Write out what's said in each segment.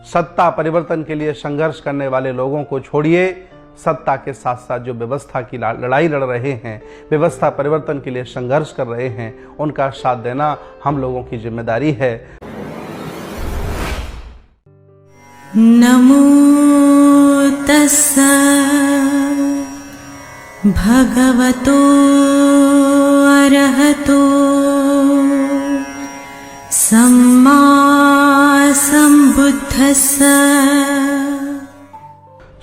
सत्ता परिवर्तन के लिए संघर्ष करने वाले लोगों को छोड़िए, सत्ता के साथ साथ जो व्यवस्था की लड़ाई लड़ रहे हैं, व्यवस्था परिवर्तन के लिए संघर्ष कर रहे हैं, उनका साथ देना हम लोगों की जिम्मेदारी है। नमो तस्सा भगवतो अरहतो सम्मा संबुद्धस्स।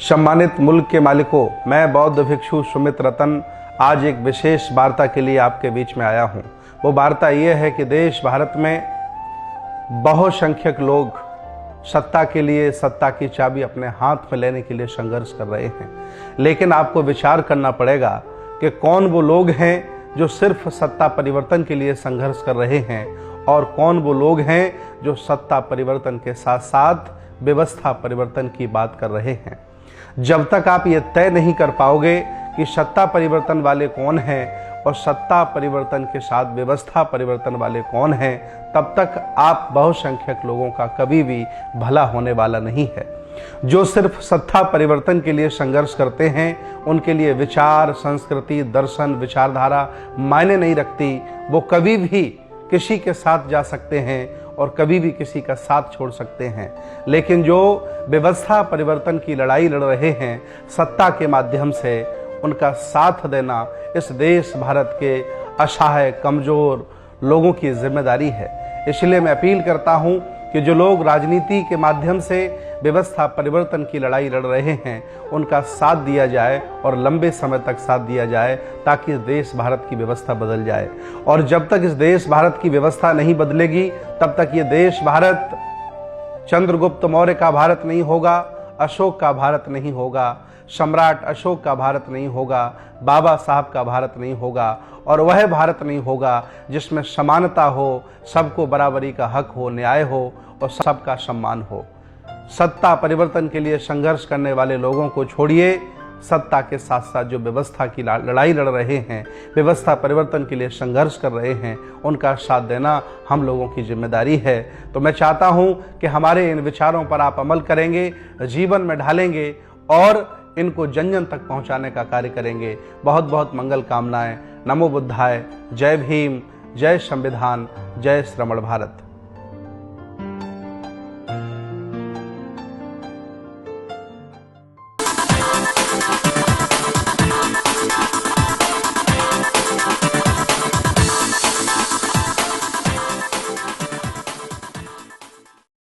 सम्मानित मुल्क के मालिकों, मैं बौद्ध भिक्षु सुमित रतन आज एक विशेष वार्ता के लिए आपके बीच में आया हूँ। वो वार्ता ये है कि देश भारत में बहुसंख्यक लोग सत्ता के लिए, सत्ता की चाबी अपने हाथ में लेने के लिए संघर्ष कर रहे हैं, लेकिन आपको विचार करना पड़ेगा कि कौन वो लोग हैं जो सिर्फ सत्ता परिवर्तन के लिए संघर्ष कर रहे हैं और कौन वो लोग हैं जो सत्ता परिवर्तन के साथ साथ व्यवस्था परिवर्तन की बात कर रहे हैं। जब तक आप ये तय नहीं कर पाओगे कि सत्ता परिवर्तन वाले कौन हैं और सत्ता परिवर्तन के साथ व्यवस्था परिवर्तन वाले कौन हैं, तब तक आप बहुसंख्यक लोगों का कभी भी भला होने वाला नहीं है। जो सिर्फ सत्ता परिवर्तन के लिए संघर्ष करते हैं, उनके लिए विचार, संस्कृति, दर्शन, विचारधारा मायने नहीं रखती। वो कभी भी किसी के साथ जा सकते हैं और कभी भी किसी का साथ छोड़ सकते हैं, लेकिन जो व्यवस्था परिवर्तन की लड़ाई लड़ रहे हैं सत्ता के माध्यम से, उनका साथ देना इस देश भारत के असहाय, कमजोर लोगों की जिम्मेदारी है। इसलिए मैं अपील करता हूं कि जो लोग राजनीति के माध्यम से व्यवस्था परिवर्तन की लड़ाई लड़ रहे हैं, उनका साथ दिया जाए और लंबे समय तक साथ दिया जाए, ताकि इस देश भारत की व्यवस्था बदल जाए। और जब तक इस देश भारत की व्यवस्था नहीं बदलेगी, तब तक ये देश भारत चंद्रगुप्त मौर्य का भारत नहीं होगा, अशोक का भारत नहीं होगा, सम्राट अशोक का भारत नहीं होगा, बाबा साहब का भारत नहीं होगा, और वह भारत नहीं होगा जिसमें समानता हो, सबको बराबरी का हक हो, न्याय हो और सबका सम्मान हो। सत्ता परिवर्तन के लिए संघर्ष करने वाले लोगों को छोड़िए, सत्ता के साथ साथ जो व्यवस्था की लड़ाई लड़ रहे हैं, व्यवस्था परिवर्तन के लिए संघर्ष कर रहे हैं, उनका साथ देना हम लोगों की जिम्मेदारी है। तो मैं चाहता हूं कि हमारे इन विचारों पर आप अमल करेंगे, जीवन में ढालेंगे और इनको जन जन तक पहुंचाने का कार्य करेंगे। बहुत बहुत मंगल कामनाएं। नमो बुद्धाय। जय भीम, जय संविधान, जय श्रमण भारत।